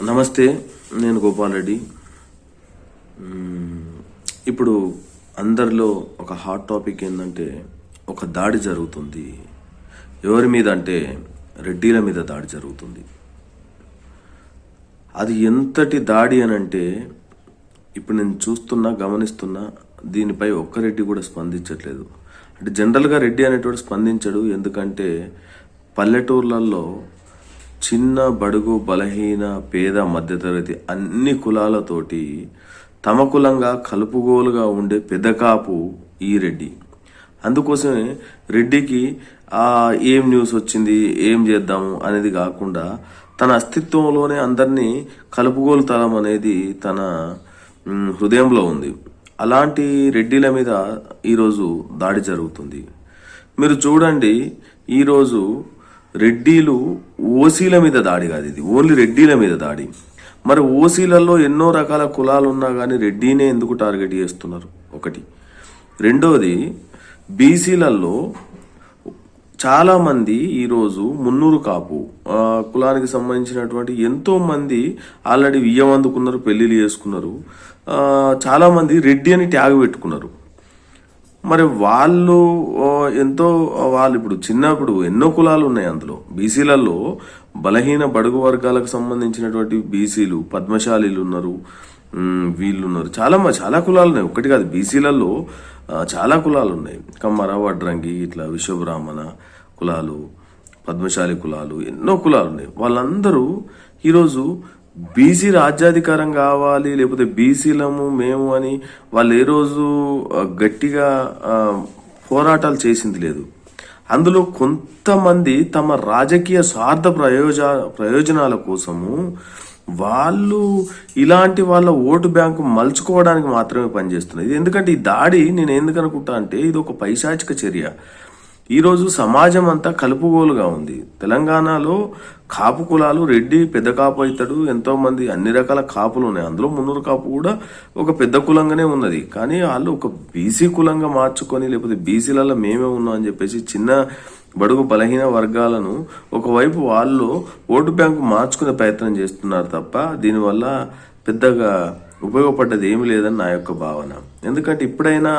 నమస్తే, నేను గోపాల్ రెడ్డి. ఇప్పుడు అందరిలో ఒక హాట్ టాపిక్ ఏంటంటే ఒక దాడి జరుగుతుంది. ఎవరి మీద అంటే రెడ్డిల మీద దాడి జరుగుతుంది. అది ఎంతటి దాడి అని అంటే ఇప్పుడు నేను గమనిస్తున్నా దీనిపై ఒక్క రెడ్డి కూడా స్పందించట్లేదు. అంటే జనరల్గా రెడ్డి అనేటోడు స్పందించడు. ఎందుకంటే పల్లెటూర్లలో చిన్న బడుగు బలహీన పేద మధ్యతరగతి అన్ని కులాలతోటి తమ కులంగా కలుపుగోలుగా ఉండే పెద్దకాపు ఈ రెడ్డి. అందుకోసమే రెడ్డికి ఏం న్యూస్ వచ్చింది, ఏం చేద్దాము అనేది కాకుండా తన అస్తిత్వంలోనే అందరినీ కలుపుగోలుతనం అనేది తన హృదయంలో ఉంది. అలాంటి రెడ్డిల మీద ఈరోజు దాడి జరుగుతుంది. మీరు చూడండి, ఈరోజు రెడ్డిలు ఓసీల మీద దాడి కాదు, ఇది ఓన్లీ రెడ్డిల మీద దాడి. మరి ఓసీలలో ఎన్నో రకాల కులాలు ఉన్నా కానీ రెడ్డినే ఎందుకు టార్గెట్ చేస్తున్నారు? ఒకటి. రెండోది, బీసీలలో చాలామంది ఈరోజు మున్నూరు కాపు కులానికి సంబంధించినటువంటి ఎంతో మంది ఆల్రెడీ వియ్యం అందుకున్నారు, పెళ్లిళ్ళు చేసుకున్నారు. చాలామంది రెడ్డి అని ట్యాగ్ పెట్టుకున్నారు. మరి వాళ్ళు ఇప్పుడు చిన్నప్పుడు ఎన్నో కులాలు ఉన్నాయి. అందులో బీసీలలో బలహీన బడుగు వర్గాలకు సంబంధించినటువంటి బీసీలు, పద్మశాలీలు ఉన్నారు, వీళ్ళున్నారు. చాలా కులాలు ఉన్నాయి, ఒకటి కాదు. బీసీలలో చాలా కులాలు ఉన్నాయి. కమ్మర, వడ్రంగి, ఇట్లా విశ్వబ్రాహ్మణ కులాలు, పద్మశాలి కులాలు, ఎన్నో కులాలు ఉన్నాయి. వాళ్ళందరూ ఈరోజు బీసీ రాజ్యాధికారం కావాలి, లేకపోతే బీసీలము మేము అని వాళ్ళు ఏ రోజు గట్టిగా పోరాటాలు చేసింది లేదు. అందులో కొంతమంది తమ రాజకీయ స్వార్థ ప్రయోజనాల కోసము వాళ్ళు ఇలాంటి వాళ్ళ ఓటు బ్యాంకు మలుచుకోవడానికి మాత్రమే పనిచేస్తున్నది. ఎందుకంటే ఈ దాడి నేను ఎందుకు అనుకుంటా అంటే ఇది ఒక పైశాచిక చర్య. ఈరోజు సమాజం అంతా కలుపుగోలుగా ఉంది. తెలంగాణలో కాపు కులాలు, రెడ్డి పెద్ద కాపు అవుతాడు, ఎంతో మంది అన్ని రకాల కాపులు ఉన్నాయి. అందులో మున్నూరు కాపు కూడా ఒక పెద్ద కులంగానే ఉన్నది. కానీ వాళ్ళు ఒక బీసీ కులంగా మార్చుకొని, లేకపోతే బీసీలలో మేమే ఉన్నాం అని చెప్పేసి చిన్న బడుగు బలహీన వర్గాలను ఒకవైపు వాళ్ళు ఓటు బ్యాంకు మార్చుకునే ప్రయత్నం చేస్తున్నారు తప్ప దీనివల్ల పెద్దగా ఉపయోగపడ్డది ఏమి లేదని నా యొక్క భావన. ఎందుకంటే ఇప్పుడైనా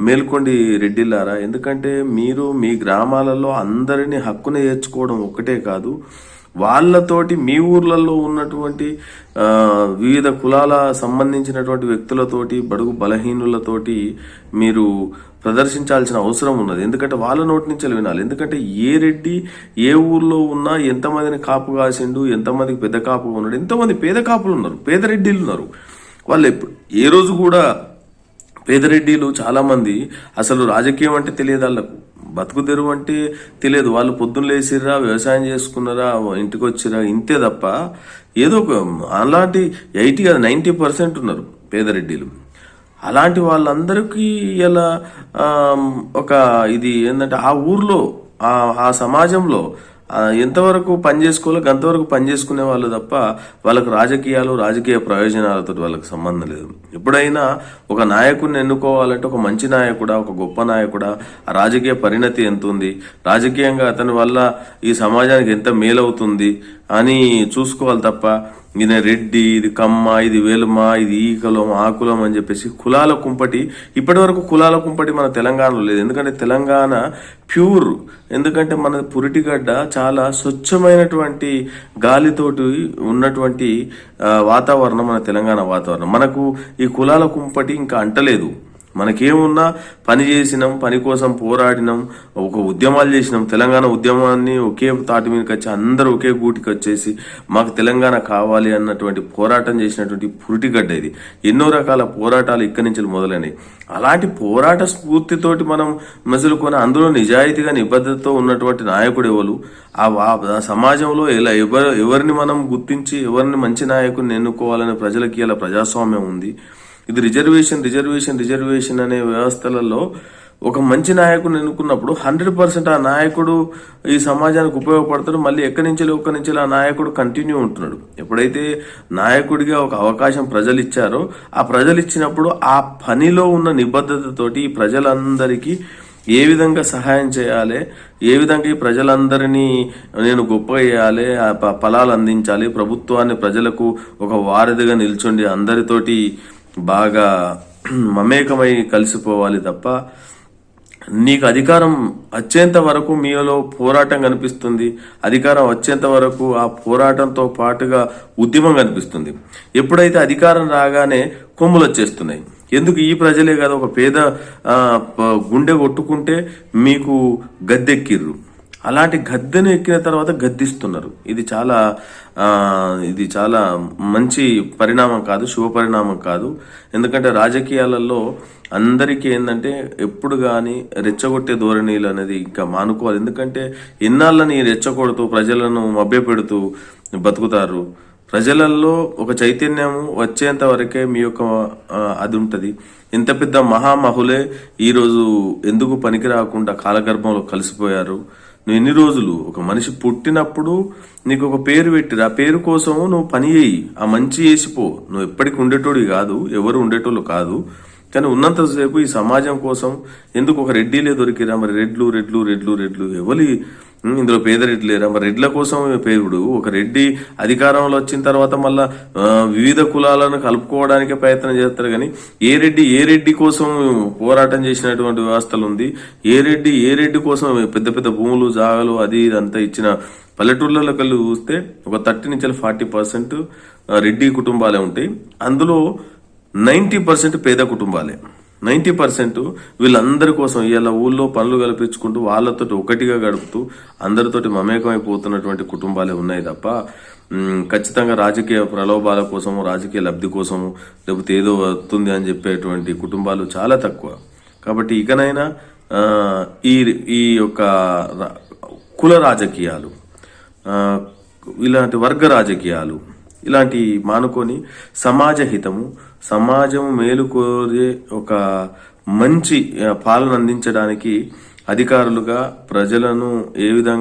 మేల్కొండి రెడ్డిలారా. ఎందుకంటే మీరు మీ గ్రామాలలో అందరినీ హక్కున చేర్చుకోవడం ఒక్కటే కాదు, వాళ్ళతోటి మీ ఊర్లలో ఉన్నటువంటి వివిధ కులాల సంబంధించినటువంటి వ్యక్తులతోటి, బడుగు బలహీనులతోటి మీరు ప్రదర్శించాల్సిన అవసరం ఉన్నది. ఎందుకంటే వాళ్ళ నోటి నుంచి వినాలి. ఎందుకంటే ఏ రెడ్డి ఏ ఊర్లో ఉన్నా ఎంతమందిని కాపు కాసిండు, ఎంతమందికి పెద్ద కాపుగా ఉన్నాడు, ఎంతోమంది పేద కాపులు ఉన్నారు, పేద రెడ్డిలు ఉన్నారు. వాళ్ళు ఏ రోజు కూడా పేదరెడ్డిలు చాలా మంది అసలు రాజకీయం అంటే తెలియదు, వాళ్ళకు బతుకు తెరువు అంటే తెలియదు. వాళ్ళు పొద్దున్న లేచిర్రా, వ్యవసాయం చేసుకున్నారా, ఇంటికి వచ్చిరా, ఇంతే తప్ప ఏదో అలాంటి 80 కాదు 90% ఉన్నారు పేదరెడ్డిలు. అలాంటి వాళ్ళందరికీ ఇలా ఇది ఏంటంటే ఆ ఊర్లో ఆ సమాజంలో ఎంతవరకు పనిచేసుకోవాలో అంతవరకు పనిచేసుకునే వాళ్ళు తప్ప వాళ్ళకు రాజకీయ ప్రయోజనాలతో వాళ్ళకి సంబంధం లేదు. ఎప్పుడైనా ఒక నాయకుడిని ఎన్నుకోవాలంటే ఒక మంచి నాయకుడా, ఒక గొప్ప నాయకుడా, ఆ రాజకీయ పరిణతి ఎంత ఉంది, రాజకీయంగా అతని వల్ల ఈ సమాజానికి ఎంత మేలవుతుంది అని చూసుకోవాలి తప్ప ఇది రెడ్డి, ఇది కమ్మ, ఇది వేలుమ, ఇది ఈ కులం ఆ కులం అని చెప్పేసి కులాల కుంపటి. ఇప్పటి వరకు కులాల కుంపటి మన తెలంగాణలో లేదు. ఎందుకంటే తెలంగాణ ప్యూర్, ఎందుకంటే మన పురిటిగడ్డ చాలా స్వచ్ఛమైనటువంటి గాలితోటి ఉన్నటువంటి వాతావరణం మన తెలంగాణ వాతావరణం. మనకు ఈ కులాల కుంపటి ఇంకా అంటలేదు. మనకేమున్నా పని చేసినాం, పని కోసం పోరాడినాం, ఒక ఉద్యమాలు చేసినాం. తెలంగాణ ఉద్యమాన్ని ఒకే తాటి మీదకి వచ్చి అందరూ ఒకే గూటికి వచ్చేసి మాకు తెలంగాణ కావాలి అన్నటువంటి పోరాటం చేసినటువంటి పురిటిగడ్డ ఇది. ఎన్నో రకాల పోరాటాలు ఇక్కడి నుంచి మొదలైనవి. అలాంటి పోరాట స్ఫూర్తితోటి మనం మసులుకొని అందులో నిజాయితీగా నిబద్ధతతో ఉన్నటువంటి నాయకుడు ఎవరు, ఆ సమాజంలో ఎవరిని మనం గుర్తించి ఎవరిని మంచి నాయకుడిని ఎన్నుకోవాలనే ప్రజలకి ఇలా ప్రజాస్వామ్యం ఉంది. ఇది రిజర్వేషన్ అనే వ్యవస్థలలో ఒక మంచి నాయకుడిని ఎన్నుకున్నప్పుడు 100% ఆ నాయకుడు ఈ సమాజానికి ఉపయోగపడతాడు. మళ్ళీ ఒక్క నుంచి ఆ నాయకుడు కంటిన్యూ ఉంటున్నాడు. ఎప్పుడైతే నాయకుడిగా ఒక అవకాశం ప్రజలు ఇచ్చారో ఆ ప్రజలు ఇచ్చినప్పుడు ఆ పనిలో ఉన్న నిబద్ధతతోటి ఈ ప్రజలందరికీ ఏ విధంగా సహాయం చేయాలి, ఏ విధంగా ఈ ప్రజలందరినీ నేను గొప్ప చేయాలి, ఆ ఫలాలు అందించాలి, ప్రభుత్వాన్ని ప్రజలకు ఒక వారధిగా నిల్చుండి అందరితోటి బాగా మమేకమై కలిసిపోవాలి తప్ప నీకు అధికారం వచ్చేంత వరకు మీలో పోరాటం కనిపిస్తుంది. అధికారం వచ్చేంత వరకు ఆ పోరాటంతో పాటుగా ఉద్యమం కనిపిస్తుంది. ఎప్పుడైతే అధికారం రాగానే కొమ్ములు వచ్చేస్తున్నాయి. ఎందుకు? ఈ ప్రజలే కదా ఒక పేద గుండె కొట్టుకుంటే మీకు గద్దెక్కిర్రు. అలాంటి గద్దెను ఎక్కిన తర్వాత గద్దిస్తున్నారు. ఇది చాలా మంచి పరిణామం కాదు, శుభ పరిణామం కాదు. ఎందుకంటే రాజకీయాలలో అందరికీ ఏంటంటే ఎప్పుడు కానీ రెచ్చగొట్టే ధోరణిలు అనేది ఇంకా మానుకోవాలి. ఎందుకంటే ఎన్నాళ్ళని రెచ్చగొడుతూ ప్రజలను మభ్యపెడుతూ బతుకుతారు. ప్రజలలో ఒక చైతన్యం వచ్చేంత వరకే మీ యొక్క అది ఉంటుంది. ఎంత పెద్ద మహామహులే ఈరోజు ఎందుకు పనికి రాకుండా కాలగర్భంలో కలిసిపోయారు. నువ్వు ఎన్ని రోజులు ఒక మనిషి పుట్టినప్పుడు నీకు ఒక పేరు పెట్టిరు, ఆ పేరు కోసం నువ్వు పని చేయి, ఆ మంచి చేసిపో. నువ్వు ఎప్పటికి ఉండేటోడు కాదు, ఎవరు ఉండేటోళ్ళు కాదు. కానీ ఉన్నంతసేపు ఈ సమాజం కోసం ఎందుకు ఒక రెడ్డిలే దొరికిరా? మరి రెడ్లు ఎవరి ఇందులో పేద రెడ్డి లేరా? మరి రెడ్ల కోసం పేరుడు. ఒక రెడ్డి అధికారంలో వచ్చిన తర్వాత మళ్ళా వివిధ కులాలను కలుపుకోవడానికే ప్రయత్నం చేస్తారు. కానీ ఏ రెడ్డి కోసం పోరాటం చేసినటువంటి వ్యవస్థలు ఉంది? ఏ రెడ్డి కోసం పెద్ద పెద్ద భూములు, జాగాలు అది ఇదంతా ఇచ్చిన పల్లెటూళ్ళలో కలిసి చూస్తే ఒక 30 నుంచి 40% రెడ్డి కుటుంబాలే ఉంటాయి. అందులో 90% పేద కుటుంబాలే. 90% వీళ్ళందరి కోసం ఇలా ఊళ్ళో పనులు కల్పించుకుంటూ వాళ్ళతోటి ఒకటిగా గడుపుతూ అందరితోటి మమేకమైపోతున్నటువంటి కుటుంబాలే ఉన్నాయి తప్ప ఖచ్చితంగా రాజకీయ ప్రలోభాల కోసము, రాజకీయ లబ్ధి కోసము, లేకపోతే ఏదో వస్తుంది అని చెప్పేటువంటి కుటుంబాలు చాలా తక్కువ. కాబట్టి ఇకనైనా ఈ యొక్క కుల రాజకీయాలు, ఇలాంటి వర్గ రాజకీయాలు ఇలాంటి మానుకొని సమాజ హితము, సమాజం మేలు కోరే ఒక మంచి పాలన అందించడానికి అధికారులుగా ప్రజలను ఏ విధంగా